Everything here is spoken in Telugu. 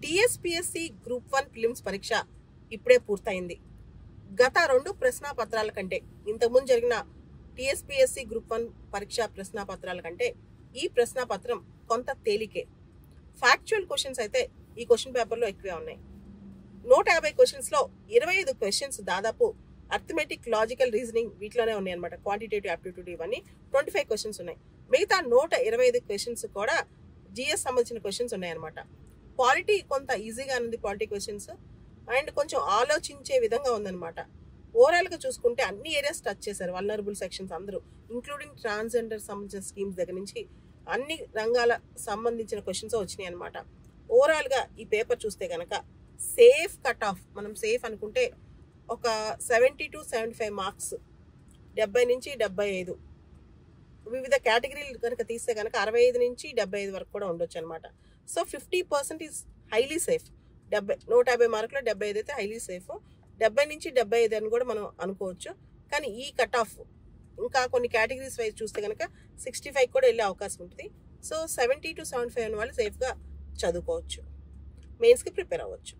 టీఎస్పీఎస్సీ గ్రూప్ 1 ప్రిలిమ్స్ పరీక్ష ఇప్పుడే పూర్తయింది. గత 2 ప్రశ్నాపత్రాల కంటే, ఇంతకుముందు జరిగిన టీఎస్పీఎస్సీ గ్రూప్ 1 పరీక్ష ప్రశ్నాపత్రాల కంటే ఈ ప్రశ్నాపత్రం కొంత తేలికే. ఫ్యాక్చువల్ క్వశ్చన్స్ అయితే ఈ క్వశ్చన్ పేపర్లో ఎక్కువే ఉన్నాయి. 150 క్వశ్చన్స్లో 25 క్వశ్చన్స్ దాదాపు అర్థమెటిక్, లాజికల్, రీజనింగ్ వీటిలోనే ఉన్నాయి అనమాట. క్వాంటిటేటివ్ యాప్టిట్యూడ్ ఇవన్నీ 25 క్వశ్చన్స్ ఉన్నాయి. మిగతా 125 క్వశ్చన్స్ కూడా జిఎస్ సంబంధించిన క్వశ్చన్స్ ఉన్నాయన్నమాట. పాలిటీ కొంత ఈజీగా ఉంది, పాలిటీ క్వశ్చన్స్ అండ్ కొంచెం ఆలోచించే విధంగా ఉందన్నమాట. ఓవరాల్గా చూసుకుంటే అన్ని ఏరియాస్ టచ్ చేశారు. వల్నరబుల్ సెక్షన్స్ అందరూ, ఇంక్లూడింగ్ ట్రాన్స్జెండర్ సంబంధించిన స్కీమ్స్ దగ్గర నుంచి అన్ని రంగాల సంబంధించిన క్వశ్చన్స్ వచ్చినాయి అనమాట. ఓవరాల్గా ఈ పేపర్ చూస్తే కనుక సేఫ్ కట్ ఆఫ్, మనం సేఫ్ అనుకుంటే ఒక 70 to 75 మార్క్స్, 70 నుంచి 75. వివిధ కేటగిరీలు కనుక తీస్తే కనుక 65 నుంచి 75 వరకు కూడా ఉండొచ్చు అనమాట. So 50% is highly safe. 150 మార్కులు 75 అయితే హైలీ సేఫ్. 70 నుంచి 75 అని కూడా మనం అనుకోవచ్చు. కానీ ఈ కట్ ఆఫ్ ఇంకా కొన్ని కేటగిరీస్ వైజ్ చూస్తే కనుక 65 కూడా వెళ్ళే అవకాశం ఉంటుంది. సో 70 to 75 అని వాళ్ళు సేఫ్గా చదువుకోవచ్చు, మెయిన్స్కి ప్రిపేర్ అవ్వచ్చు.